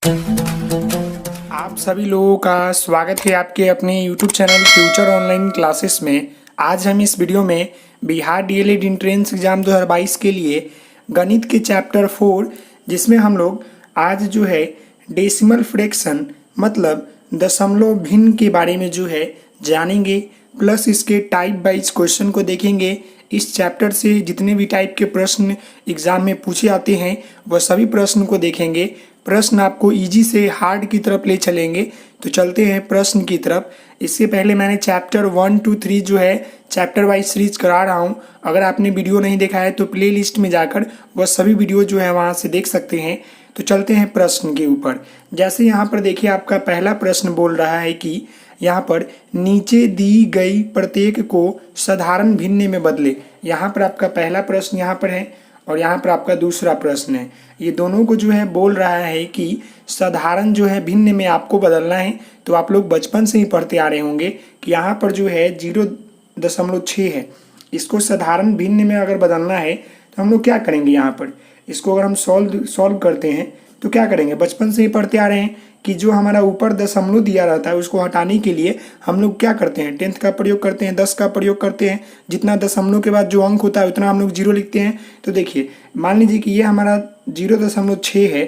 आप सभी लोगों का स्वागत है आपके अपने YouTube channel future online classes में। आज हम इस वीडियो में बिहार डीएलएड एंट्रेंस एग्ज़ाम 2022 के लिए गणित के चैप्टर 4 जिसमें हम लोग आज जो है डेसिमल फ्रैक्शन मतलब दशमलव भिन्न के बारे में जो है जानेंगे, प्लस इसके टाइप वाइज क्वेश्चन को देखेंगे। इस चैप्टर से जितने भी टाइप के प्रश्न एग्जाम में पूछे आते हैं वह सभी प्रश्न को देखेंगे। प्रश्न आपको इजी से हार्ड की तरफ ले चलेंगे। तो चलते हैं प्रश्न की तरफ। इससे पहले मैंने चैप्टर 1, 2, 3 जो है चैप्टर वाइज सीरीज करा रहा हूँ। अगर आपने वीडियो नहीं देखा है तो प्ले लिस्ट में जाकर वह सभी वीडियो जो है वहाँ से देख सकते हैं। तो चलते हैं प्रश्न के ऊपर। जैसे यहाँ पर देखिए आपका पहला प्रश्न बोल रहा है कि यहाँ पर नीचे दी गई प्रत्येक को साधारण भिन्न में बदले। यहाँ पर आपका पहला प्रश्न यहाँ पर है और यहाँ पर आपका दूसरा प्रश्न है। ये दोनों को जो है बोल रहा है कि साधारण जो है भिन्न में आपको बदलना है। तो आप लोग बचपन से ही पढ़ते आ रहे होंगे कि यहाँ पर जो है 0.6 है, इसको साधारण भिन्न में अगर बदलना है तो हम लोग क्या करेंगे। यहाँ पर इसको अगर हम सॉल्व करते हैं तो क्या करेंगे, बचपन से ही पढ़ते आ रहे हैं कि जो हमारा ऊपर दशमलव दिया रहता है उसको हटाने के लिए हम लोग क्या करते हैं, 10th का प्रयोग करते हैं, 10 का प्रयोग करते हैं। जितना दशमलव के बाद जो अंक होता है उतना हम लोग 0 लिखते हैं। तो देखिए मान लीजिए कि ये हमारा 0.6 है,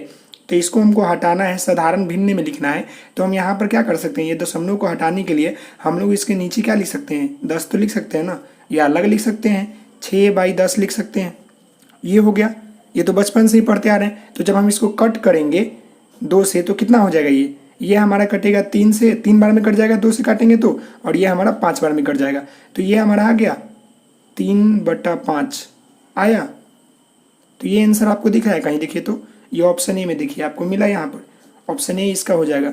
तो इसको हमको हटाना है, साधारण भिन्न में लिखना है। तो हम यहाँ पर क्या कर सकते हैं, ये दशमलव को हटाने के लिए हम लोग इसके नीचे क्या लिख सकते हैं, 10 तो लिख सकते हैं ना, या अलग लिख सकते हैं 6/10 लिख सकते हैं। ये हो गया, ये तो बचपन से ही पढ़ते आ रहे हैं। तो जब हम इसको कट करेंगे 2 से तो कितना हो जाएगा, ये हमारा कटेगा 3 से, 3 बार में कट जाएगा 2 से काटेंगे तो, और ये हमारा 5 बार में कट जाएगा। तो ये हमारा आ गया 3/5 आया। तो ये आंसर आपको दिख रहा है कहीं, देखिए तो ये ऑप्शन ए में देखिए आपको मिला, यहाँ पर ऑप्शन ए इसका हो जाएगा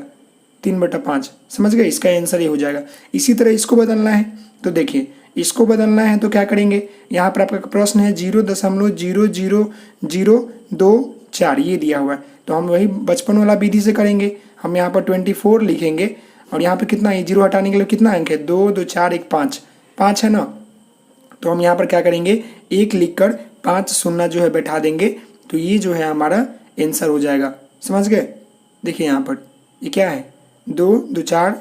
3/5। समझ गए, इसका आंसर ये हो जाएगा। इसी तरह इसको बदलना है तो देखिए इसको बदलना है तो क्या करेंगे, यहाँ पर आपका प्रश्न है 0.00024 ये दिया हुआ है। तो हम वही बचपन वाला विधि से करेंगे। हम यहाँ पर 24 लिखेंगे और यहाँ पर कितना है, 0 हटाने के लिए कितना अंक है, 2, 2, 4, 1, 5 है ना। तो हम यहाँ पर क्या करेंगे, 1 लिख कर 5 शून्य जो है बैठा देंगे। तो ये जो है हमारा आंसर हो जाएगा। समझ गए, देखिए यहाँ पर ये क्या है, 2, 2, 4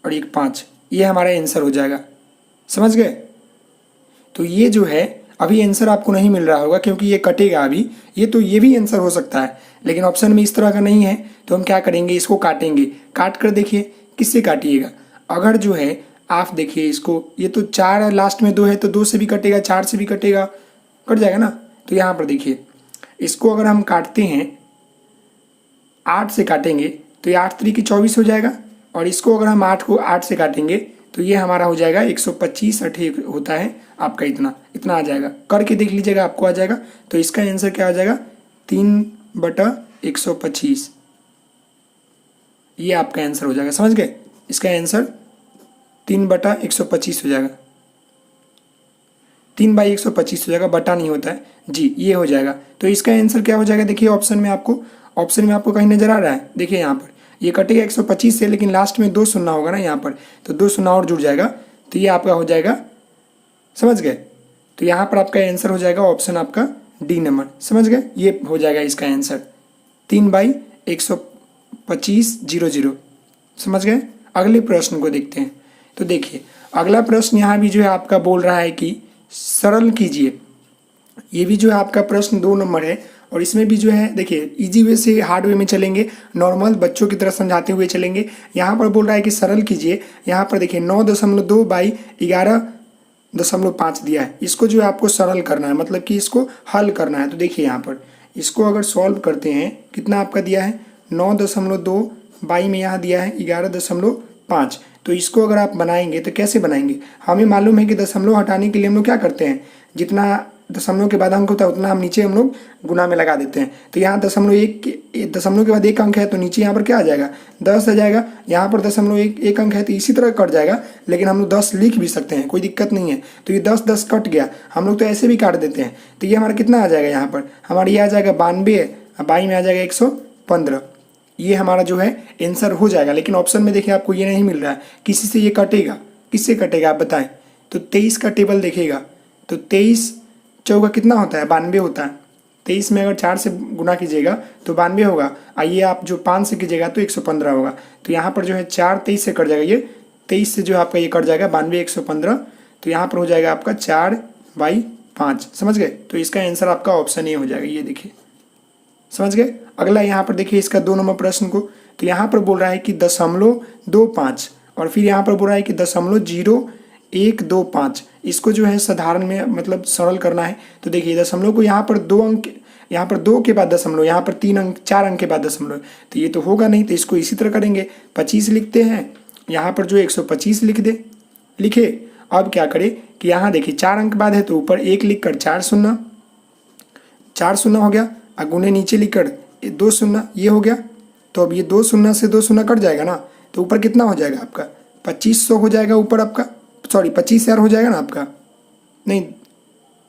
और 1, 5, ये हमारा आंसर हो जाएगा। समझ गए। तो ये जो है अभी आंसर आपको नहीं मिल रहा होगा क्योंकि ये कटेगा अभी, ये भी आंसर हो सकता है लेकिन ऑप्शन में इस तरह का नहीं है। तो हम क्या करेंगे, इसको काटेंगे। काट कर देखिए किससे काटिएगा, अगर जो है आप देखिए इसको, ये तो 4 लास्ट में 2 है तो 2 से भी कटेगा, 4 से भी कटेगा, कट जाएगा ना। तो यहाँ पर देखिए इसको अगर हम काटते हैं 8 से काटेंगे तो ये 8 3 24 हो जाएगा। और इसको अगर हम 8 को 8 से काटेंगे तो ये हमारा हो जाएगा 125 8 होता है आपका, इतना आ जाएगा। करके देख लीजिएगा आपको आ जाएगा। तो इसका आंसर क्या हो जाएगा, 3/125, ये आपका आंसर हो जाएगा। समझ गए, इसका आंसर 3/125 हो जाएगा, 3/125 हो जाएगा, बटा नहीं होता है जी, ये हो जाएगा। तो इसका आंसर क्या हो जाएगा, देखिए ऑप्शन में आपको कहीं नजर आ रहा है, देखिए यहाँ पर ये कटेगा 125 से, लेकिन लास्ट में 2 शून्य होगा ना यहाँ पर, तो 2 शून्य और जुड़ जाएगा। तो ये आपका हो जाएगा, समझ गए। तो यहाँ पर आपका आंसर हो जाएगा ऑप्शन आपका डी नंबर। समझ गए, ये हो जाएगा इसका आंसर 3/125 समझ गए। अगले प्रश्न को देखते हैं। तो देखिए अगला प्रश्न यहाँ भी जो है आपका बोल रहा है कि सरल कीजिए। ये भी जो है आपका प्रश्न 2 नंबर है और इसमें भी जो है देखिए इजी वे से हार्ड वे में चलेंगे, नॉर्मल बच्चों की तरह समझाते हुए चलेंगे। यहाँ पर बोल रहा है कि सरल कीजिए। यहाँ पर देखिए 9.2/11.5 दिया है, इसको जो है आपको सरल करना है, मतलब कि इसको हल करना है। तो देखिए यहाँ पर इसको अगर सॉल्व करते हैं कितना आपका दिया है, 9.2 बाई में यहाँ दिया है 11.5। तो इसको अगर आप बनाएंगे तो कैसे बनाएंगे, हमें मालूम है कि दशमलव हटाने के लिए हम लोग क्या करते हैं, जितना दशमलव के बाद अंक होता है उतना हम नीचे हम लोग गुना में लगा देते हैं। तो यहाँ दशमलव के बाद 1 अंक है तो नीचे यहाँ पर क्या आ जाएगा, 10 आ जाएगा। यहाँ पर दशमलव एक अंक है तो इसी तरह कट जाएगा, लेकिन हम लोग 10 लिख भी सकते हैं, कोई दिक्कत नहीं है। तो ये 10 कट गया, हम लोग तो ऐसे भी काट देते हैं। तो ये हमारा कितना आ जाएगा, यहाँ पर हमारा ये आ जाएगा 92, बाई में आ जाएगा 115। ये हमारा जो है आंसर हो जाएगा। लेकिन ऑप्शन में देखिए आपको ये नहीं मिल रहा है, किसी से ये कटेगा, किससे कटेगा आप बताएं। तो 23 का टेबल देखिएगा तो 23 चौका कितना होता है, 92 होता है। 23 में अगर 4 से गुना कीजिएगा तो 92 होगा। आइए आप जो 5 से कीजिएगा तो 115 होगा। तो यहाँ पर जो है 4 23 से कट जाएगा, ये 23 से जो है आपका ये कट जाएगा 92 115। तो यहाँ पर हो जाएगा आपका 4/5। समझ गए? तो इसका आंसर आपका ऑप्शन ए हो जाएगा। ये देखिए, समझ गए? अगला यहाँ पर देखिए इसका 2 नंबर प्रश्न को। तो यहाँ पर बोल रहा है कि 0.25 और फिर यहाँ पर बोल रहा है कि 0.0125। इसको जो है साधारण में मतलब सरल करना है। तो देखिए दशमलव को यहाँ पर 2 अंक, यहाँ पर 2 के बाद दशमलव, यहाँ पर 3 अंक, 4 अंक के बाद दशमलव, तो ये तो होगा नहीं। तो इसको इसी तरह करेंगे, 25 लिखते हैं, यहाँ पर जो 125 लिखे। अब क्या करें कि यहाँ देखिए 4 अंक बाद है तो ऊपर 1 लिख कर 4 शून्य हो गया, और गुने नीचे लिख कर 2 शून्य, ये हो गया। तो अब ये 2 शून्य से 2 शून्य कट जाएगा ना, तो ऊपर कितना हो जाएगा आपका 2500 हो जाएगा ऊपर आपका, सॉरी 25,000 हो जाएगा ना आपका, नहीं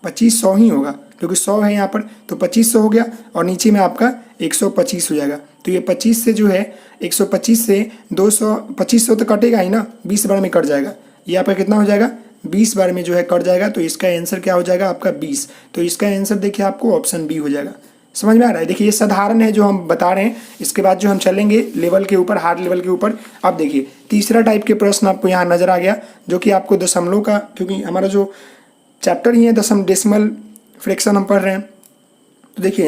2500 ही होगा क्योंकि 100 है यहाँ पर, तो 2500 हो गया और नीचे में आपका 125 हो जाएगा। तो ये 25 से जो है 125 से 200, 2500 तो कटेगा ही ना, 20 बार में कट जाएगा। ये आपका कितना हो जाएगा 20 बार में जो है कट जाएगा। तो इसका आंसर क्या हो जाएगा आपका 20। तो इसका आंसर देखिए आपको ऑप्शन बी हो जाएगा। समझ में आ रहा है? देखिए ये साधारण है जो हम बता रहे हैं। इसके बाद जो हम चलेंगे लेवल के ऊपर, हार्ड लेवल के ऊपर। अब देखिए तीसरा टाइप के प्रश्न आपको यहाँ नजर आ गया, जो कि आपको दशमलव का, क्योंकि हमारा जो चैप्टर ही है डेसिमल फ्रैक्शन हम पढ़ रहे हैं। तो देखिए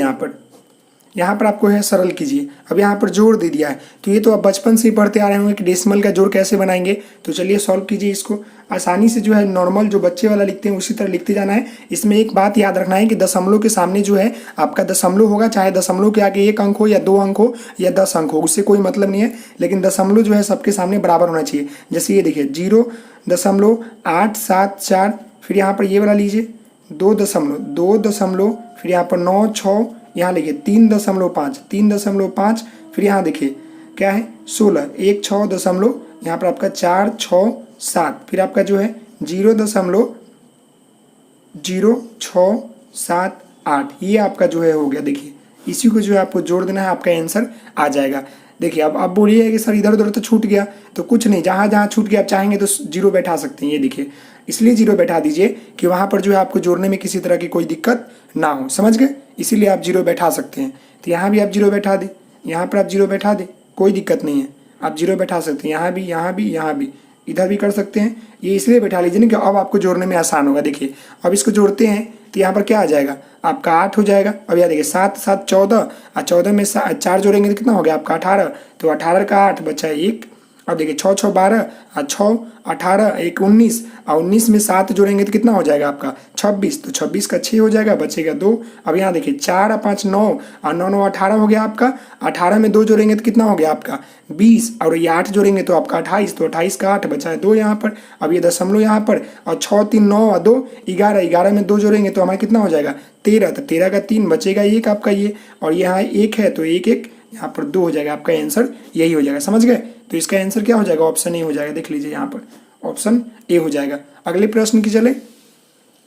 यहाँ पर आपको है सरल कीजिए। अब यहाँ पर जोड़ दे दिया है, तो ये तो आप बचपन से ही पढ़ते आ रहे होंगे कि डेसिमल का जोड़ कैसे बनाएंगे। तो चलिए सॉल्व कीजिए इसको। आसानी से जो है नॉर्मल जो बच्चे वाला लिखते हैं उसी तरह लिखते जाना है। इसमें एक बात याद रखना है कि दशमलव के सामने जो है आपका दशमलव होगा, चाहे दशमलव के आगे 1 अंक हो या 2 अंक हो या 10 अंक हो, उससे कोई मतलब नहीं है। लेकिन दशमलव जो है सबके सामने बराबर होना चाहिए। जैसे ये देखिए 0.874, फिर यहाँ पर ये वाला लीजिए 2 दशमलव, फिर यहाँ पर 9 6, यहाँ लिखिए 3.5, फिर यहाँ देखिए क्या है 16, 1 6 दशमलव, यहाँ पर आपका 4 6 7, फिर आपका जो है 0.0678, ये आपका जो है हो गया। देखिए इसी को जो है आपको जोड़ देना है, आपका आंसर आ जाएगा। देखिए अब बोलिए कि सर इधर उधर तो छूट गया, तो कुछ नहीं, जहाँ जहाँ छूट गया आप चाहेंगे तो 0 बैठा सकते हैं। ये देखिए इसलिए 0 बैठा दीजिए कि वहाँ पर जो है आपको जोड़ने में किसी तरह की कोई दिक्कत ना हो। समझ गए? इसीलिए आप 0 बैठा सकते हैं। तो यहाँ भी आप 0 बैठा दें, यहाँ पर आप 0 बैठा दें, कोई दिक्कत नहीं है, आप 0 बैठा सकते हैं। यहाँ भी, इधर भी कर सकते हैं। ये इसलिए बैठा लीजिए ना कि अब आपको जोड़ने में आसान होगा। देखिए अब इसको जोड़ते हैं तो यहाँ पर क्या आ जाएगा आपका 8 हो जाएगा। अब यहाँ देखिए 7 7 14, और 14 में 4 जोड़ेंगे तो कितना हो गया आपका 18। तो 18 का 8 बचा 1। अब देखिए 6 6 12, और 6 18, 1 19, और 19 में 7 जोड़ेंगे तो कितना हो जाएगा आपका 26। तो 26 का 6 हो जाएगा, बचेगा 2। अब यहाँ देखिए 4 और 5 9, और 9 9 18 हो गया आपका। 18 में 2 जोड़ेंगे तो कितना हो गया आपका 20, और ये 8 जोड़ेंगे तो आपका 28। तो 28 का 8 बचा है 2 यहाँ पर। अब ये दशमलव यहाँ पर, और 6 3 9 और 2 11, 11 में 2 जोड़ेंगे तो हमारा कितना हो जाएगा 13। तो 13 का 3 बचेगा 1 आपका ये, और यहाँ 1 है तो 1 1, यहाँ पर 2 हो जाएगा। आपका आंसर यही हो जाएगा। समझ गए? तो इसका आंसर क्या हो जाएगा ऑप्शन ए हो जाएगा। देख लीजिए यहाँ पर ऑप्शन ए हो जाएगा। अगले प्रश्न की चले।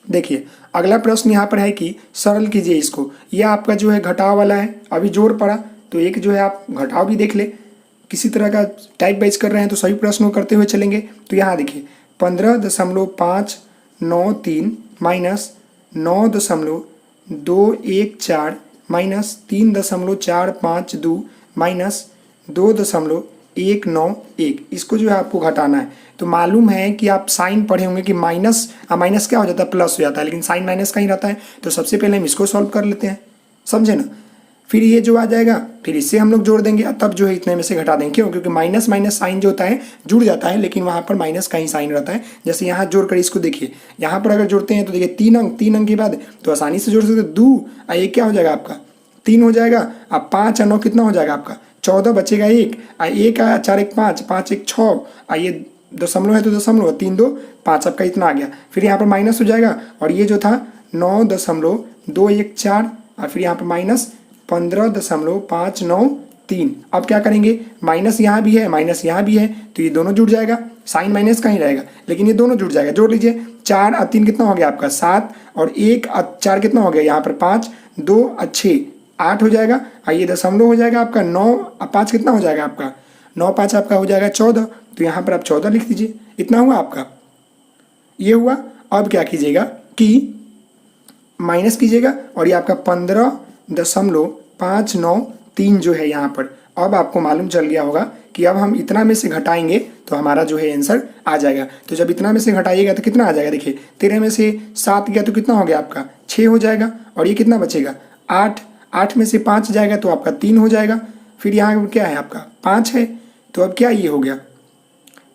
देखिए अगला प्रश्न यहाँ पर है कि सरल कीजिए इसको। यह आपका जो है घटाव वाला है, अभी जोड़ पड़ा तो एक जो है आप घटाव भी देख ले। किसी तरह का टाइप वाइज कर रहे हैं तो सभी प्रश्नों करते हुए चलेंगे। तो यहाँ देखिए 15.593 माइनस 9.214 माइनस 3.452 माइनस 2.191, इसको जो है आपको घटाना है। तो मालूम है कि आप साइन पढ़े होंगे कि माइनस माइनस क्या हो जाता है प्लस हो जाता है, लेकिन साइन माइनस का ही रहता है। तो सबसे पहले हम इसको सॉल्व कर लेते हैं, समझे ना। फिर ये जो आ जाएगा फिर इससे हम लोग जोड़ देंगे, तब जो है इतने में से घटा देंगे। क्यों? क्योंकि माइनस माइनस साइन जो होता है जुड़ जाता है, लेकिन वहाँ पर माइनस का ही साइन रहता है। जैसे यहाँ जोड़ कर इसको देखिए, यहाँ पर अगर जोड़ते हैं तो देखिए 3 अंक के बाद तो आसानी से जोड़ सकते। 2 और 1 क्या हो जाएगा आपका 3 हो जाएगा। अब 5 और 9 कितना हो जाएगा आपका 14, बचेगा 1 और 1 आया 4 1 5, 5 1 6, और ये दशमलव है तो दशमलव 3 2 5, आपका इतना आ गया। फिर यहाँ पर माइनस हो जाएगा, और ये जो था 9.214, और फिर यहाँ पर माइनस 15.593। अब क्या करेंगे, माइनस यहाँ भी है माइनस यहाँ भी है, तो ये दोनों जुड़ जाएगा। साइन माइनस का ही रहेगा, लेकिन ये दोनों जुड़ जाएगा। जोड़ लीजिए 4 और 3 कितना हो गया आपका 7, और 1 और 4 कितना हो गया यहाँ पर 5, 2 और 6 8 हो जाएगा। और ये दशमलव हो जाएगा आपका 9 और 5 कितना हो जाएगा आपका 9 5 आपका हो जाएगा 14। तो यहाँ पर आप 14 लिख दीजिए। इतना हुआ आपका, ये हुआ। अब क्या कीजिएगा कि माइनस कीजिएगा, और ये आपका 15 0.593 जो है यहाँ पर। अब आपको मालूम चल गया होगा कि अब हम इतना में से घटाएंगे तो हमारा जो है आंसर आ जाएगा। तो जब इतना में से घटाइएगा तो कितना आ जाएगा, देखिए 13 में से 7 गया तो कितना हो गया आपका 6 हो जाएगा, और ये कितना बचेगा 8, 8 में से 5 जाएगा तो आपका 3 हो जाएगा। फिर यहाँ क्या है आपका 5 है, तो अब क्या ये हो गया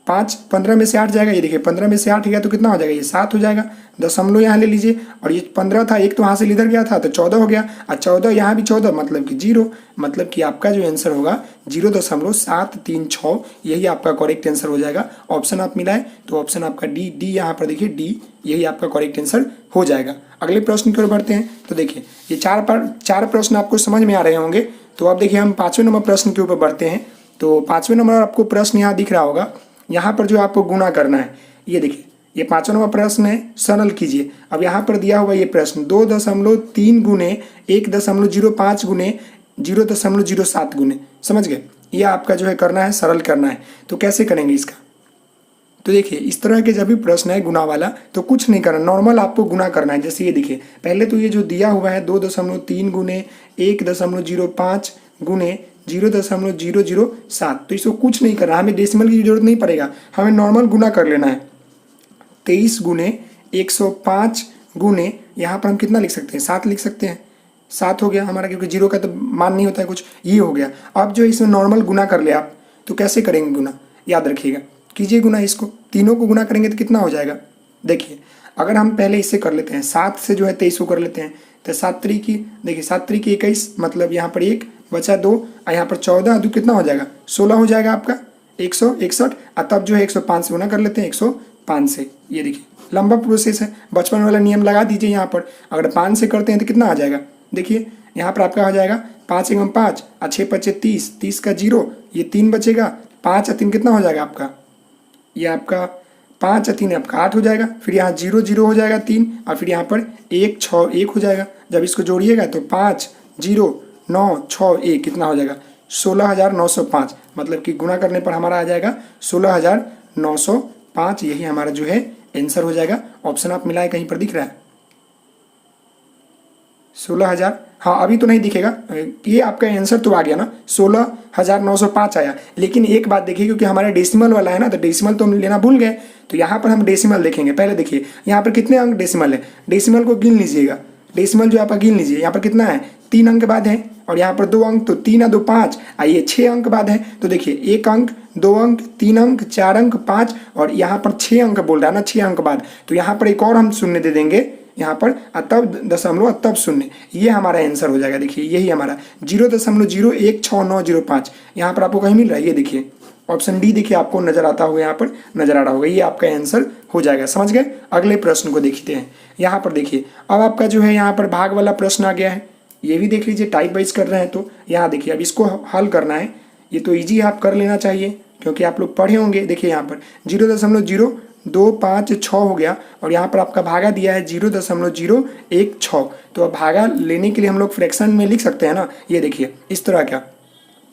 5, 15 में से 8 जाएगा, ये देखिए 15 में से 8 गया तो कितना हो जाएगा ये 7 हो जाएगा। दशमलव यहाँ ले लीजिए, और ये 15 था, एक तो वहाँ से इधर गया था तो 14 हो गया, और 14 यहाँ भी 14 मतलब कि 0, मतलब कि आपका जो आंसर होगा 0.736, यही आपका करेक्ट आंसर हो जाएगा। ऑप्शन आप मिलाए तो ऑप्शन आपका डी यहाँ पर देखिए डी, यही आपका करेक्ट आंसर हो जाएगा। अगले प्रश्न की ओर बढ़ते हैं। तो देखिए ये चार प्रश्न आपको समझ में आ रहे होंगे। तो अब देखिए हम 5वें नंबर प्रश्न के ऊपर बढ़ते हैं। तो 5वें नंबर आपको प्रश्न यहाँ दिख रहा होगा, यहाँ पर जो आपको गुणा करना है, ये देखिए ये 5वां नंबर प्रश्न है, सरल कीजिए। अब यहाँ पर दिया हुआ ये प्रश्न 2.3 गुने 1.05 गुने 0.07 गुने, समझ गए, ये आपका जो है करना है, सरल करना है। तो कैसे करेंगे इसका, तो देखिए इस तरह के जब भी प्रश्न है गुना वाला तो कुछ नहीं करना, नॉर्मल आपको गुना करना है। जैसे ये देखिए पहले तो ये जो दिया हुआ है 2.3 गुने 1.05 गुने 0.007, तो इसको कुछ नहीं करना, हमें डेसिमल की जरूरत नहीं पड़ेगा, हमें नॉर्मल गुना कर लेना है। 23 गुने 105 गुने, यहाँ पर हम कितना लिख सकते हैं 7 लिख सकते हैं, 7 हो गया हमारा, क्योंकि 0 का तो मान नहीं होता है कुछ, ये हो गया। अब जो इसमें नॉर्मल गुना कर ले आप, तो कैसे करेंगे गुना, याद रखिएगा, कीजिए गुना, इसको तीनों को गुना करेंगे तो कितना हो जाएगा। देखिए अगर हम पहले इससे कर लेते हैं 7 से जो है 23 को कर लेते हैं, तो 7 त्रिक देखिए 7 त्रिक 21, मतलब यहाँ पर 1 बचा 2, और यहाँ पर 14 2 कितना हो जाएगा 16 हो जाएगा आपका 161, और तब जो है 105 से गुना कर लेते हैं 105 से। ये देखिए लंबा प्रोसेस है, बचपन वाला नियम लगा दीजिए यहाँ पर। अगर 5 से करते हैं तो कितना आ जाएगा, देखिए यहाँ पर आपका आ जाएगा 5 एकम 5 और 6 पचे 30, 30 का 0, ये 3 बचेगा, 5 और 3 कितना हो जाएगा आपका, ये आपका 5 और 3 आपका 8 हो जाएगा। फिर यहाँ 0 0 हो जाएगा 3, और फिर यहाँ पर 1 6 1 हो जाएगा। जब इसको जोड़िएगा तो 5 0 9 6 1 कितना हो जाएगा 16,905, मतलब कि गुना करने पर हमारा आ जाएगा 16,905, यही हमारा जो है आंसर हो जाएगा। ऑप्शन आप मिलाए, कहीं पर दिख रहा है 16,000, हाँ अभी तो नहीं दिखेगा, ये आपका आंसर तो आ गया ना 16,905 आया। लेकिन एक बात देखिए, क्योंकि हमारा डेसिमल वाला है ना, तो डेसिमल तो हम लेना भूल गए, तो यहाँ पर हम डेसिमल देखेंगे। पहले देखिए यहाँ पर कितने अंक डेसिमल है, डेसिमल को गिन लीजिएगा, डेसिमल जो आपका गिन लीजिए, यहाँ पर कितना है 3 अंक बाद है, और यहाँ पर 2 अंक, तो 3 और 2 5, आइए 6 अंक बाद है। तो देखिए 1 अंक 2 अंक 3 अंक 4 अंक 5, और यहाँ पर 6 अंक बोल रहा है ना, 6 अंक बाद, तो यहाँ पर एक और हम शून्य दे देंगे यहाँ पर, तब दशमलव तब शून्य, ये हमारा आंसर हो जाएगा। देखिए यही हमारा 0.016,905 यहाँ पर आपको कहीं मिल रहा है, ये देखिए ऑप्शन डी देखिए आपको नजर आता होगा, यहाँ पर नजर आ रहा होगा, ये आपका आंसर हो जाएगा। समझ गए। अगले प्रश्न को देखते हैं। यहाँ पर देखिए अब आपका जो है यहाँ पर भाग वाला प्रश्न आ गया है, ये भी देख लीजिए, टाइप वाइज कर रहे हैं तो यहाँ देखिए अब इसको हल करना है। ये तो ईजी आप कर लेना चाहिए क्योंकि आप लोग पढ़े होंगे। देखिए यहाँ पर 0.025 हो गया, और यहाँ पर आपका भागा दिया है 0.016। तो अब भागा लेने के लिए हम लोग फ्रैक्शन में लिख सकते हैं ना, ये देखिए इस तरह क्या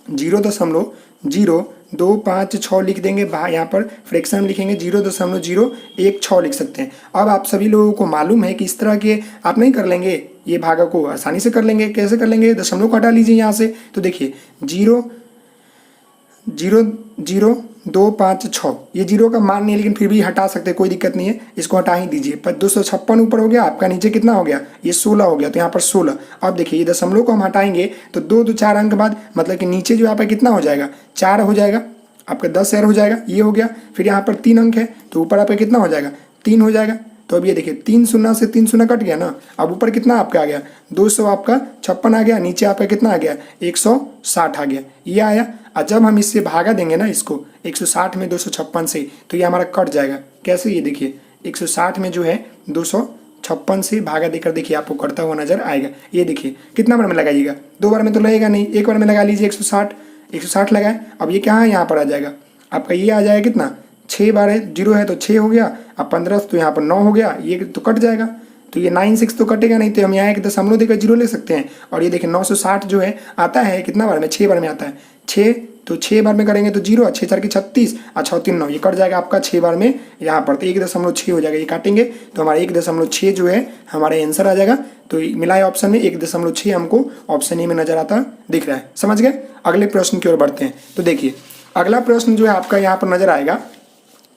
0.0256 लिख देंगे, यहाँ पर फ्रैक्शन में लिखेंगे 0.016 लिख सकते हैं। अब आप सभी लोगों को मालूम है कि इस तरह के आप नहीं कर लेंगे, ये भागा को आसानी से कर लेंगे। कैसे कर लेंगे, दशमलव को हटा लीजिए यहाँ से, तो देखिए 0.00256, ये 0 का मान नहीं है लेकिन फिर भी हटा सकते हैं, कोई दिक्कत नहीं है, इसको हटा ही दीजिए। पर 256 ऊपर हो गया आपका, नीचे कितना हो गया ये 16 हो गया, तो यहाँ पर 16। अब देखिए ये दशमलव को हम हटाएंगे तो 2 4 अंक बाद, मतलब कि नीचे जो यहाँ पर कितना हो जाएगा 4 हो जाएगा, आपका 10 शेयर हो जाएगा, ये हो गया। फिर यहाँ पर 3 अंक है तो ऊपर आपका कितना हो जाएगा 3 हो जाएगा। तो अब ये देखिए 3 शून्य से 3 शून्य कट गया ना, अब ऊपर कितना आपका आ गया 200 आपका 56 आ गया, नीचे आपका कितना आ गया 160 आ गया, ये आया। और जब हम इससे भागा देंगे ना इसको 160 में 256 से, तो ये हमारा कट जाएगा। कैसे, ये देखिए 160 में जो है 256 से भागा देकर देखिए आपको कटता हुआ नजर आएगा। ये देखिए कितना बार में लगाइएगा, 2 बार में तो लगेगा नहीं, 1 बार में लगा लीजिए 160 लगाए। अब ये क्या है यहाँ पर आ जाएगा आपका, ये आ जाएगा कितना 6 बार है, 0 है तो 6 हो गया, अब 15 तो यहाँ पर 9 हो गया, ये तो कट जाएगा। तो ये 96 तो कटेगा नहीं, तो हम यहाँ एक दशमलव देकर जीरो ले सकते हैं। और ये देखिए 960 जो है आता है कितना बार में, 6 बार में आता है। 6 तो 6 बार में करेंगे तो जीरो, 6 4 की 36 और 6 3 9, ये कट जाएगा आपका 6 बार में यहाँ पर, तो 1.6 हो जाएगा। ये काटेंगे तो हमारा 1.6 जो है हमारा आंसर आ जाएगा। तो मिला है ऑप्शन में 1.6 हमको ऑप्शन ए में नजर आता दिख रहा है। समझ गए? अगले प्रश्न की ओर बढ़ते हैं। तो देखिए अगला प्रश्न जो है आपका यहाँ पर नजर आएगा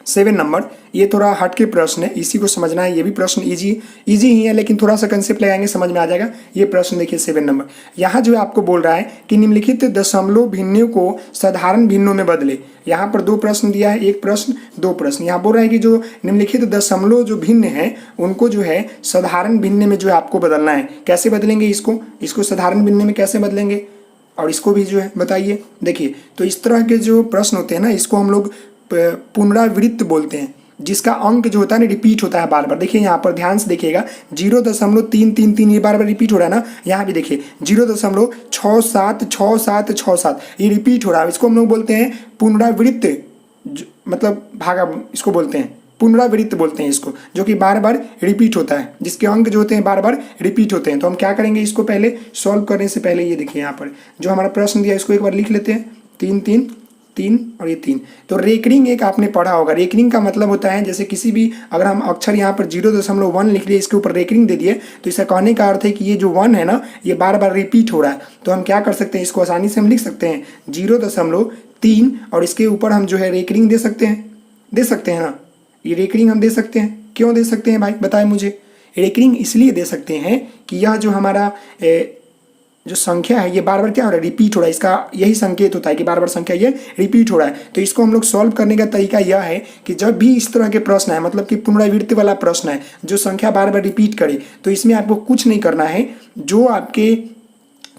7 नंबर। ये थोड़ा हट के प्रश्न है, इसी को समझना है। ये भी प्रश्न इजी ही है, लेकिन थोड़ा सा कंसेप्ट लगाएंगे समझ में आ जाएगा। ये प्रश्न देखिए 7 नंबर, यहाँ जो है आपको बोल रहा है कि निम्नलिखित दशमलव भिन्नों को साधारण भिन्नों में बदले। यहाँ पर 2 प्रश्न दिया है, एक प्रश्न 2 प्रश्न। यहाँ बोल रहा है कि जो निम्नलिखित दशमलव जो भिन्न है उनको जो है साधारण भिन्न में जो है आपको बदलना है। कैसे बदलेंगे इसको साधारण भिन्न में कैसे बदलेंगे, और इसको भी जो है बताइए। देखिए तो इस तरह के जो प्रश्न होते हैं ना, इसको हम लोग पुनरावृत्त बोलते हैं, जिसका अंक जो होता है ना रिपीट होता है बार बार। देखिए यहाँ पर ध्यान से देखिएगा 0.333 ये बार बार रिपीट हो रहा है ना। यहाँ भी देखिए 0.676767 ये रिपीट हो रहा है। इसको हम लोग बोलते हैं पुनरावृत्त, मतलब भागा, इसको बोलते हैं पुनरावृत्त बोलते हैं इसको, जो कि बार बार रिपीट होता है, जिसके अंक जो होते हैं बार बार रिपीट होते हैं। तो हम क्या करेंगे, इसको पहले सॉल्व करने से पहले ये देखिए यहाँ पर जो हमारा प्रश्न दिया इसको एक बार लिख लेते हैं। 3 3 3 और ये 3। तो रेकरिंग एक आपने पढ़ा होगा। रेकरिंग का मतलब होता है जैसे किसी भी, अगर हम अक्षर यहाँ पर 0.1 लिख लिए, इसके ऊपर रेकरिंग दे दिए, तो इसका कहने का अर्थ है कि ये जो 1 है ना ये बार बार रिपीट हो रहा है। तो हम क्या कर सकते हैं, इसको आसानी से हम लिख सकते हैं 0.3 और इसके ऊपर हम जो है रेकरिंग दे सकते हैं ना। ये रेकरिंग हम दे सकते हैं। क्यों दे सकते हैं भाई बताएं मुझे? रेकरिंग इसलिए दे सकते हैं कि यह जो हमारा जो संख्या है ये बार बार क्या हो रहा है, रिपीट हो रहा है। इसका यही संकेत होता है कि बार बार संख्या ये रिपीट हो रहा है। तो इसको हम लोग सॉल्व करने का तरीका यह है कि जब भी इस तरह के प्रश्न है, मतलब कि पुनरावृत्ति वाला प्रश्न है जो संख्या बार बार रिपीट करे, तो इसमें आपको कुछ नहीं करना है। जो आपके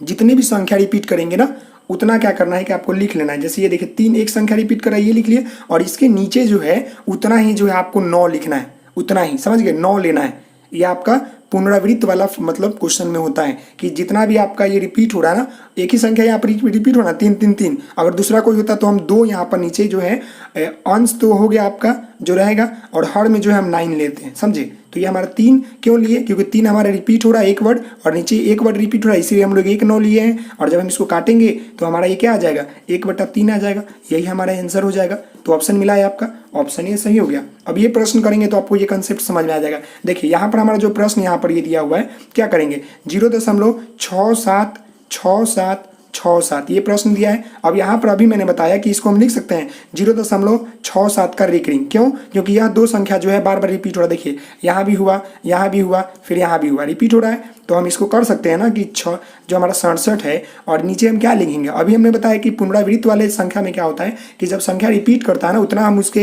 जितने भी संख्या रिपीट करेंगे ना, उतना क्या करना है कि आपको लिख लेना है। जैसे ये देखिए 3 एक संख्या रिपीट कर रहा है, ये लिख लिए, और इसके नीचे जो है उतना ही जो है आपको 9 लिखना है, उतना ही, समझ गए, 9 लेना है। ये आपका पुनरावृत्त वाला मतलब क्वेश्चन में होता है कि जितना भी आपका ये रिपीट हो रहा है ना, एक ही संख्या यहाँ पर रिपीट हो रहा है 3 3 3, अगर दूसरा कोई होता तो हम 2 यहाँ पर नीचे जो है अंश तो हो गया आपका जो रहेगा, और हर में जो है हम 9 लेते हैं, समझे। तो ये हमारा 3 क्यों लिए, क्योंकि 3 हमारा रिपीट हो रहा है एक वर्ड, और नीचे एक वर्ड रिपीट हो रहा है, इसीलिए हम लोग 1 9 लिए हैं। और जब हम इसको काटेंगे तो हमारा ये क्या आ जाएगा, 1/3 आ जाएगा। यही हमारा आंसर हो जाएगा। तो ऑप्शन मिला है आपका, ऑप्शन ये सही हो गया। अब ये प्रश्न करेंगे तो आपको ये कंसेप्ट समझ में आ जाएगा। देखिए यहाँ पर हमारा जो प्रश्न यहाँ पर ये दिया हुआ है, क्या करेंगे, 0.676767 ये प्रश्न दिया है। अब यहाँ पर अभी मैंने बताया कि इसको हम लिख सकते हैं 0.67 का रेकरिंग। क्यों? क्योंकि यह 2 संख्या जो है बार बार रिपीट हो रहा है। देखिए यहाँ भी हुआ, यहाँ भी हुआ, फिर यहाँ भी हुआ, रिपीट हो रहा है। तो हम इसको कर सकते हैं ना कि जो हमारा 67 है, और नीचे हम क्या लिखेंगे, अभी हमने बताया कि पुनरावृत्त वाले संख्या में क्या होता है कि जब संख्या रिपीट करता है ना, उतना हम उसके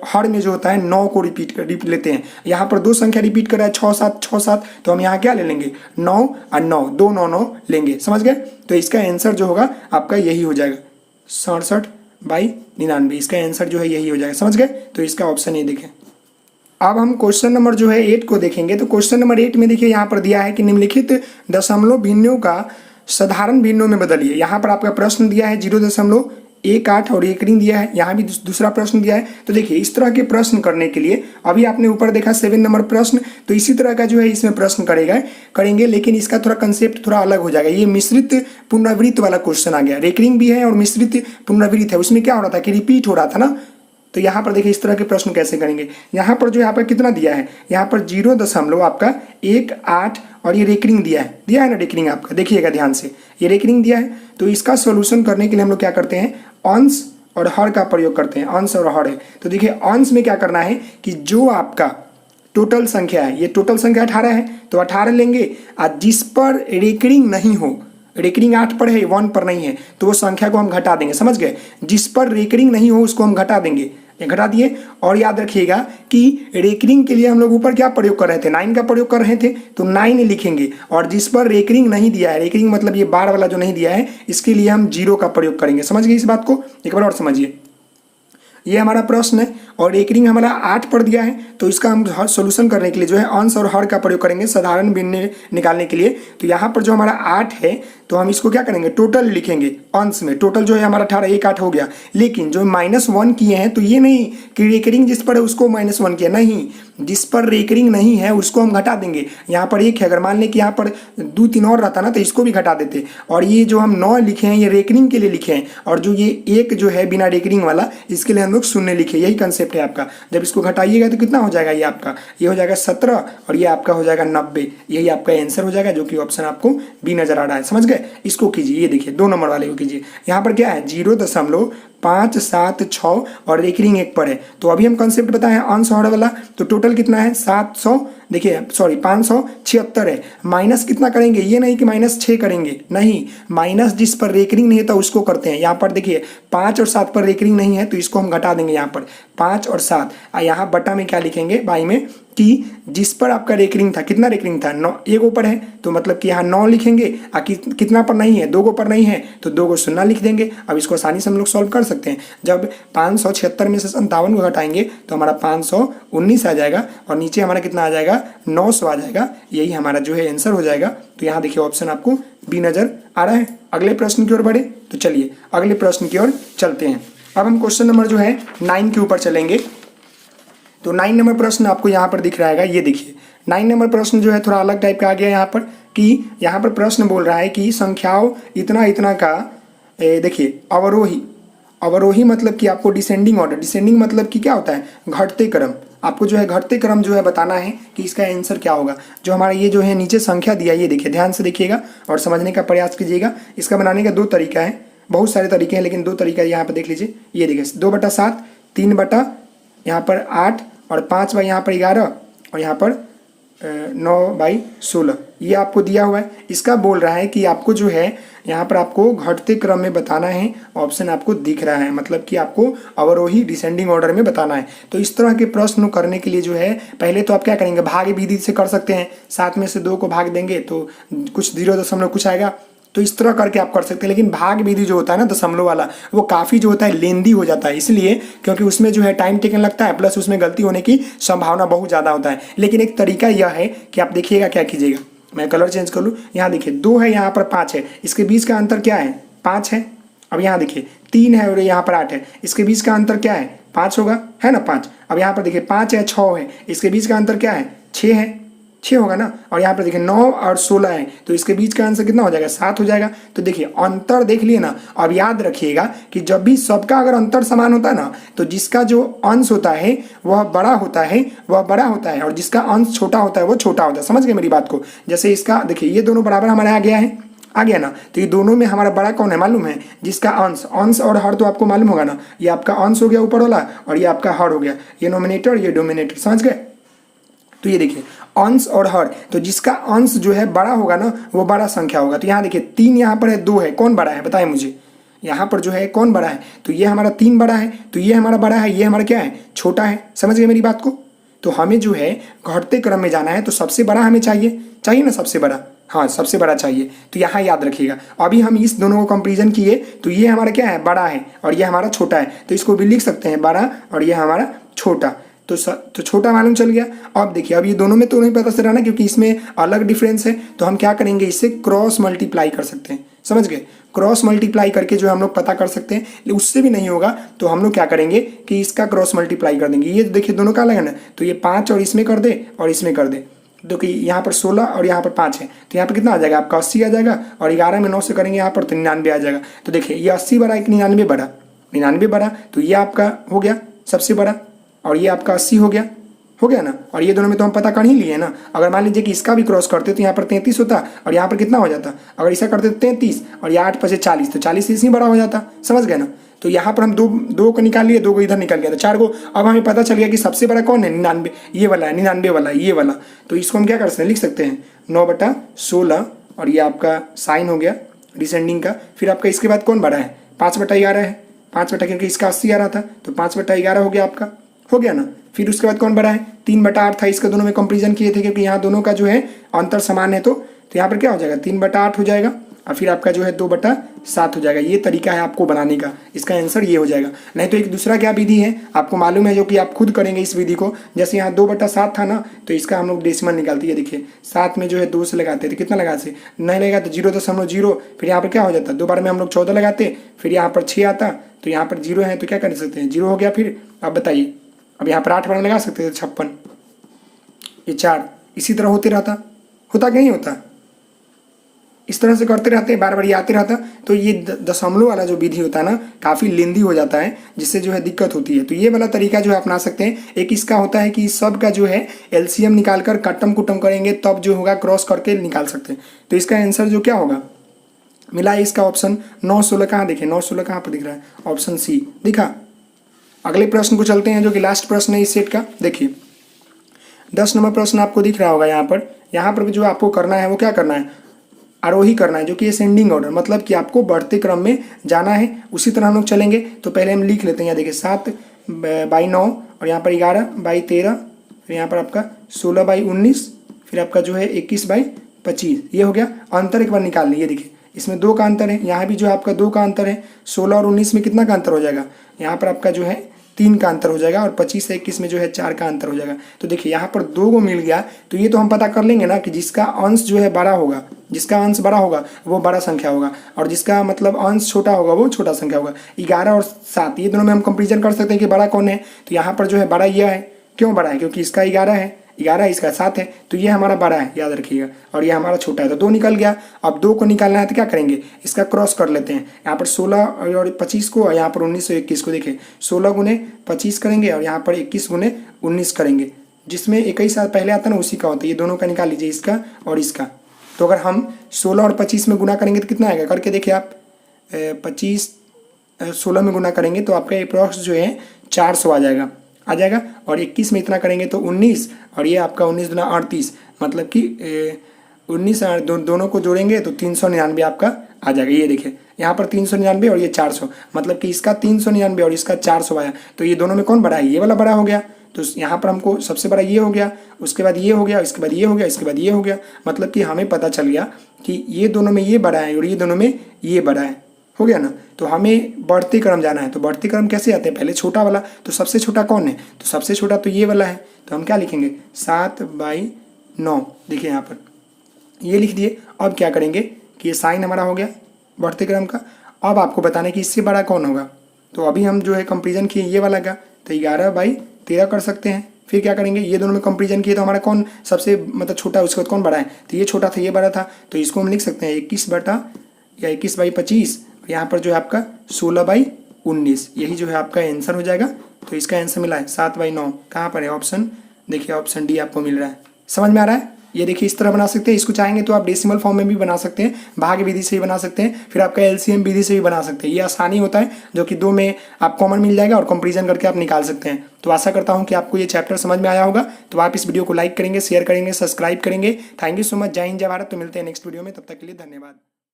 हर में जो होता है 9 को रिपीट लेते हैं। यहाँ पर 2 संख्या रिपीट कर रहा है 6 7, तो हम यहाँ क्या ले लेंगे, 9 और 9, 2 9 9 लेंगे, समझ गए। तो इसका आंसर जो होगा आपका यही हो जाएगा 67/99। इसका आंसर जो है यही हो जाएगा, समझ गए। तो इसका ऑप्शन ये देखें। अब हम क्वेश्चन नंबर जो है 8 को देखेंगे। तो क्वेश्चन नंबर 8 में देखिए यहाँ पर दिया है कि निम्नलिखित दशमलव भिन्नों का साधारण भिन्नों में बदलिए। यहाँ पर आपका प्रश्न दिया है 0.18 और एक रिंग दिया है। यहाँ भी दूसरा प्रश्न दिया है। तो देखिए इस तरह के प्रश्न करने के लिए अभी आपने ऊपर देखा 7 नंबर प्रश्न, तो इसी तरह का जो है इसमें प्रश्न करेंगे, लेकिन इसका थोड़ा कंसेप्ट थोड़ा अलग हो जाएगा। ये मिश्रित पुनरावृत्त वाला क्वेश्चन आ गया। रेकरिंग भी है और मिश्रित पुनरावृत्त है। उसमें क्या हो रहा था कि रिपीट हो रहा था ना। तो यहाँ पर देखिए इस तरह के प्रश्न कैसे करेंगे। यहाँ पर जो यहाँ पर कितना दिया है, यहाँ पर 0.18 और ये रेकरिंग दिया है ना रेकरिंग आपका, देखिएगा ध्यान से, ये रेकरिंग दिया है। तो इसका सोल्यूशन करने के लिए हम लोग क्या करते हैं, अंश और हर का प्रयोग करते हैं। अंश और हर है, तो देखिए अंश में क्या करना है कि जो आपका टोटल संख्या है, ये टोटल संख्या 18 है, तो 18 लेंगे, और जिस पर रेकरिंग नहीं हो, रेकरिंग 8 पर है 1 पर नहीं है, तो वो संख्या को हम घटा देंगे, समझ गए। जिस पर रेकरिंग नहीं हो उसको हम घटा देंगे, ये घटा दिए। और याद रखिएगा कि रेकरिंग के लिए हम लोग ऊपर क्या प्रयोग कर रहे थे, 9 का प्रयोग कर रहे थे, तो 9 लिखेंगे। और जिस पर रेकरिंग नहीं दिया है, रेकरिंग मतलब ये बार वाला जो नहीं दिया है, इसके लिए हम 0 का प्रयोग करेंगे। समझ गए इस बात को, एक बार और समझिए। ये हमारा प्रश्न है और रेकरिंग हमारा 8 पर दिया है, तो इसका हम सोल्यूशन करने के लिए जो है अंश और हर का प्रयोग करेंगे साधारण भिन्न निकालने के लिए। तो यहाँ पर जो हमारा 8 है तो हम इसको क्या करेंगे, टोटल लिखेंगे अंश में। टोटल जो है हमारा 18, 1 8 हो गया। लेकिन जो -1 किए हैं तो ये नहीं कि रेकरिंग जिस पर है उसको -1 किया, नहीं, जिस पर रेकरिंग नहीं है उसको हम घटा देंगे। यहाँ पर 1 है, अगर मान लें कि यहाँ पर 2 3 और रहता ना तो इसको भी घटा देते। और ये जो हम 9 लिखे हैं ये रेकरिंग के लिए लिखे हैं, और जो ये 1 जो है बिना रेकरिंग वाला इसके लिए हम लोग 0 लिखे। यही कंसेप्ट है आपका। जब इसको घटाइएगा तो कितना हो जाएगा, ये आपका ये हो जाएगा 17 और ये आपका हो जाएगा 90। यही आपका आंसर हो जाएगा, जो कि ऑप्शन आपको बी नजर आ रहा है। समझ गए? इसको कीजिए, ये देखिए 2 नंबर वाले को कीजिए। यहाँ पर क्या है 0.576 और रेकरिंग 1 पर है। तो अभी हम कंसेप्ट बताए हैं अंश और वाला, तो टोटल कितना है 700, देखिए सॉरी 576 है। माइनस कितना करेंगे, ये नहीं कि -6 करेंगे, नहीं, माइनस जिस पर रेकरिंग नहीं है तो उसको करते हैं। यहाँ पर देखिए 5 और 7 पर रेकरिंग नहीं है तो इसको हम घटा देंगे। यहाँ पर 5 और 7, यहाँ बटा में क्या लिखेंगे बाई में, कि जिस पर आपका रेकरिंग था, कितना रेकरिंग था 9, 1 ऊपर है तो मतलब कि यहाँ 9 लिखेंगे। कितना पर नहीं है, 2 ऊपर नहीं है तो 2 को 0 लिख देंगे। अब इसको आसानी से हम लोग सॉल्व कर सकते हैं। जब 576 में से 57 को घटाएंगे तो हमारा 519 आ जाएगा और नीचे हमारा कितना आ जाएगा 900 आ जाएगा। यही हमारा जो है आंसर हो जाएगा। तो यहाँ देखिए ऑप्शन आपको बी नजर आ रहा है। अगले प्रश्न की ओर बढ़े तो चलिए अगले प्रश्न की ओर चलते हैं। अब हम क्वेश्चन नंबर जो है 9 के ऊपर चलेंगे। तो 9 नंबर प्रश्न आपको यहाँ पर दिख रहा है, ये देखिए 9 नंबर प्रश्न जो है थोड़ा अलग टाइप का आ गया यहाँ पर, कि यहाँ पर प्रश्न बोल रहा है कि संख्याओं इतना इतना का देखिए अवरोही मतलब कि आपको डिसेंडिंग ऑर्डर, डिसेंडिंग मतलब कि क्या होता है घटते क्रम, आपको जो है घटते क्रम जो है बताना है कि इसका आंसर क्या होगा। जो हमारा ये जो है नीचे संख्या दिया ये देखिए, ध्यान से देखिएगा और समझने का प्रयास कीजिएगा। इसका बनाने का 2 तरीका है, बहुत सारे तरीके हैं लेकिन 2 तरीका यहाँ पर देख लीजिए। ये देखिए 2/7, 3 यहाँ पर 8 और 5 बाई यहाँ पर 11 और यहाँ पर 9/16 ये आपको दिया हुआ है। इसका बोल रहा है कि आपको जो है यहाँ पर आपको घटते क्रम में बताना है। ऑप्शन आपको दिख रहा है, मतलब कि आपको अवरोही डिसेंडिंग ऑर्डर में बताना है। तो इस तरह के प्रश्न करने के लिए जो है पहले तो आप क्या करेंगे, भाग विधि से कर सकते हैं। 7 में से 2 को भाग देंगे तो कुछ 0 कुछ आएगा, तो इस तरह करके आप कर सकते हैं। लेकिन भाग विधि जो होता है ना दशमलव वाला, वो काफ़ी जो होता है लेंदी हो जाता है, इसलिए क्योंकि उसमें जो है टाइम टेकन लगता है, प्लस उसमें गलती होने की संभावना बहुत ज़्यादा होता है। लेकिन एक तरीका यह है कि आप देखिएगा क्या कीजिएगा, मैं कलर चेंज कर लूँ। यहाँ देखिए 2 है, यहाँ पर 5 है, इसके बीच का अंतर क्या है 5 है। अब यहाँ देखिए 3 है और यहाँ पर 8 है, इसके बीच का अंतर क्या है 5 होगा, है ना 5। अब यहाँ पर देखिए 5 है 6 है, इसके बीच का अंतर क्या है 6 है, 6 होगा ना। और यहाँ पर देखिए 9 और 16 है, तो इसके बीच का आंसर कितना हो जाएगा 7 हो जाएगा। तो देखिए अंतर देख लिए ना। अब याद रखिएगा कि जब भी सबका अगर अंतर समान होता है ना, तो जिसका जो अंश होता है वह बड़ा होता है, और जिसका अंश छोटा होता है वो छोटा होता है। समझ गए मेरी बात को? जैसे इसका देखिए ये दोनों बराबर हमारे आ गया ना, तो ये दोनों में हमारा बड़ा कौन है मालूम है, जिसका अंश और हर तो आपको मालूम होगा ना। ये आपका अंश हो गया ऊपर वाला और ये आपका हर हो गया, ये नोमिनेटर ये डोमिनेटर। समझ गए? तो ये देखिए अंश और हर, तो जिसका अंश जो है बड़ा होगा ना वो बड़ा संख्या होगा। तो यहाँ देखिए 3 यहाँ पर है, 2 है, कौन बड़ा है बताएं मुझे। यहाँ पर जो है कौन बड़ा है, तो ये हमारा 3 बड़ा है, तो ये हमारा बड़ा है, ये हमारा क्या है छोटा है। समझ गए मेरी बात को? तो हमें जो है घटते क्रम में जाना है, तो सबसे बड़ा हमें चाहिए ना, सबसे बड़ा, हाँ सबसे बड़ा चाहिए। तो यहाँ याद रखिएगा। अभी हम इस दोनों को कंपेरिजन किए तो ये हमारा क्या है बड़ा है और ये हमारा छोटा है, तो इसको भी लिख सकते हैं बड़ा और ये हमारा छोटा। तो छोटा मालूम चल गया। अब देखिए अब ये दोनों में तो नहीं पता चल रहा ना, क्योंकि इसमें अलग डिफरेंस है। तो हम क्या करेंगे, इससे क्रॉस मल्टीप्लाई कर सकते हैं। समझ गए? क्रॉस मल्टीप्लाई करके जो हम लोग पता कर सकते हैं। उससे भी नहीं होगा तो हम लोग क्या करेंगे कि इसका क्रॉस मल्टीप्लाई कर देंगे। ये देखिए दोनों का अलग है ना, तो ये 5 और इसमें कर दे और इसमें कर दे, तो कि यहाँ पर 16 और यहाँ पर 5 है, तो यहाँ पर कितना आ जाएगा आपका 80 आ जाएगा। और 11 में 9 से करेंगे यहाँ पर तो 99 आ जाएगा। तो देखिए ये 80 बड़ा, 99 बड़ा, तो ये आपका हो गया सबसे बड़ा और ये आपका 80 हो गया ना। और ये दोनों में तो हम पता कर ही लिए ना। अगर मान लीजिए कि इसका भी क्रॉस करते तो यहाँ पर 33 होता और यहाँ पर कितना हो जाता, अगर इसका करते तो 33 और ये 8 + 40, तो 40 इससे बड़ा हो जाता। समझ गए ना? तो यहाँ पर हम दो को निकाल लिए, 2 को इधर निकल गया, तो 4 को। अब हमें पता चल गया कि सबसे बड़ा कौन है 99, ये वाला है 99 वाला, ये वाला। तो इसको हम क्या कर सकते हैं, लिख सकते हैं 9/16 और ये आपका साइन हो गया डिसेंडिंग का। फिर आपका इसके बाद कौन बड़ा है 5/11 है, 5 क्योंकि इसका 80 आ रहा था तो 5/11 हो गया आपका, हो गया ना। फिर उसके बाद कौन बड़ा है 3/8 था, इसका दोनों में कंपेरिजन किए थे क्योंकि यहाँ दोनों का जो है अंतर समान है। तो यहाँ पर क्या हो जाएगा 3/8 हो जाएगा। और फिर आपका जो है 2/7 हो जाएगा। ये तरीका है आपको बनाने का, इसका आंसर ये हो जाएगा। नहीं तो एक दूसरा क्या विधि है आपको मालूम है, जो कि आप खुद करेंगे इस विधि को। जैसे यहाँ 2/7 था ना, तो इसका हम लोग डेसिमल निकालते हैं। देखिए 7 में जो है 2 से लगाते हैं तो कितना लगा से नहीं लगेगा तो 0.0, फिर यहाँ पर क्या हो जाता है 2 बार में हम लोग 14 लगाते, फिर यहाँ पर 6 आता, तो यहाँ पर 0 है तो क्या कर सकते हैं 0 हो गया। फिर अब बताइए, अब यहाँ पर 8 बार में लगा सकते थे 56, ये 4, इसी तरह होते रहता, होता कि नहीं होता, इस तरह से करते रहते बार बार ये आते रहता। तो ये दशमलव वाला जो विधि होता है ना काफ़ी लेंदी हो जाता है, जिससे जो है दिक्कत होती है। तो ये वाला तरीका जो है अपना सकते हैं। एक इसका होता है कि इस सब का जो है एलसीएम निकाल कर काटम कुटम करेंगे तब जो होगा क्रॉस करके निकाल सकते हैं। तो इसका आंसर जो क्या होगा मिला है इसका ऑप्शन 9/16 कहाँ देखें, 9/16 कहाँ पर दिख रहा है, ऑप्शन सी दिखा। अगले प्रश्न को चलते हैं जो कि लास्ट प्रश्न है इस सेट का। देखिए 10 नंबर प्रश्न आपको दिख रहा होगा। यहाँ पर जो आपको करना है वो क्या करना है, आरोही करना है, जो कि असेंडिंग ऑर्डर, मतलब कि आपको बढ़ते क्रम में जाना है। उसी तरह हम लोग चलेंगे। तो पहले हम लिख लेते हैं, यहाँ देखिए 7/9 और यहाँ पर 11/13, फिर यहाँ पर आपका 16/19, फिर आपका जो है 21/25, ये हो गया। अंतर एक बार निकाल लीजिए, देखिए इसमें 2 का अंतर है, यहाँ भी जो है आपका 2 का अंतर है। 16 और 19 में कितना का अंतर हो जाएगा, यहाँ पर आपका जो है 3 का अंतर हो जाएगा, और 25 से 21 में जो है 4 का अंतर हो जाएगा। तो देखिए यहाँ पर 2 को मिल गया। तो ये तो हम पता कर लेंगे ना कि जिसका अंश जो है बड़ा होगा, जिसका अंश बड़ा होगा वो बड़ा संख्या होगा, और जिसका मतलब अंश छोटा होगा वो छोटा संख्या होगा। 11 और 7 ये दोनों में हम कंपेरिजन कर सकते हैं कि बड़ा कौन है। तो यहाँ पर जो है बड़ा यह है। क्यों बड़ा है, क्योंकि इसका 11 है, 11 इसका 7 है, तो ये हमारा बड़ा है, याद रखिएगा, और ये हमारा छोटा है। तो 2 निकल गया। अब 2 को निकालना है तो क्या करेंगे, इसका क्रॉस कर लेते हैं। यहाँ पर 16 और 25 को, और यहाँ पर 19 और 21 को देखें, 16 गुने 25 करेंगे और यहाँ पर 21 गुने 19 करेंगे। जिसमें 21 साल पहले आता है ना उसी का होता है। ये दोनों का निकाल लीजिए, इसका और इसका। तो अगर हम 16 और 25 में गुना करेंगे तो कितना आएगा, करके देखिए आप। 25 16 में गुना करेंगे तो आपका अप्रॉक्स जो है 400 आ जाएगा। और 21 में इतना करेंगे तो 19, और ये आपका 19 दूना 38, मतलब कि 19 दोनों को जोड़ेंगे तो 399 आपका आ जाएगा। ये देखिए यहाँ पर 399 और ये 400, मतलब कि इसका 399 और इसका 400 आया। तो ये दोनों में कौन बड़ा है, ये वाला बड़ा हो गया। तो यहाँ पर हमको सबसे बड़ा ये हो गया, उसके बाद ये हो गया, इसके बाद ये हो गया, इसके बाद ये हो गया। मतलब कि हमें पता चल गया कि ये दोनों में ये बड़ा है और ये दोनों में ये बड़ा है, हो गया ना। तो हमें बढ़ते क्रम जाना है। तो बढ़ते क्रम कैसे आते हैं, पहले छोटा वाला। तो सबसे छोटा कौन है, तो सबसे छोटा तो ये वाला है। तो हम क्या लिखेंगे 7/9, देखिए यहाँ पर ये लिख दिए। अब क्या करेंगे कि ये साइन हमारा हो गया बढ़ते क्रम का। अब आपको बताना है कि इससे बड़ा कौन होगा। तो अभी हम जो है कंपेरिजन किए ये वाला का, तो 11/13 कर सकते हैं। फिर क्या करेंगे, ये दोनों में कंपेरिजन किए तो हमारा कौन सबसे मतलब छोटा है, उसके बाद कौन बड़ा है, तो ये छोटा था ये बड़ा था। तो इसको हम लिख सकते हैं 21/25, यहाँ पर जो है आपका 16/19, यही जो है आपका आंसर हो जाएगा। तो इसका आंसर मिला है 7/9, कहाँ पर है ऑप्शन, देखिए ऑप्शन डी आपको मिल रहा है। समझ में आ रहा है। ये देखिए इस तरह बना सकते हैं। इसको चाहेंगे तो आप डेसिमल फॉर्म में भी बना सकते हैं, भाग विधि से भी बना सकते हैं, फिर आपका एलसीएम विधि से भी बना सकते हैं। ये आसानी होता है, जो कि 2 में आप कॉमन मिल जाएगा और कंपेरिजन करके आप निकाल सकते हैं। तो आशा करता हूँ कि आपको ये चैप्टर समझ में आया होगा। तो आप इस वीडियो को लाइक करेंगे, शेयर करेंगे, सब्सक्राइब करेंगे। Thank you so much. जय हिंद, जय भारत। तो मिलते हैं नेक्स्ट वीडियो में, तब तक के लिए धन्यवाद।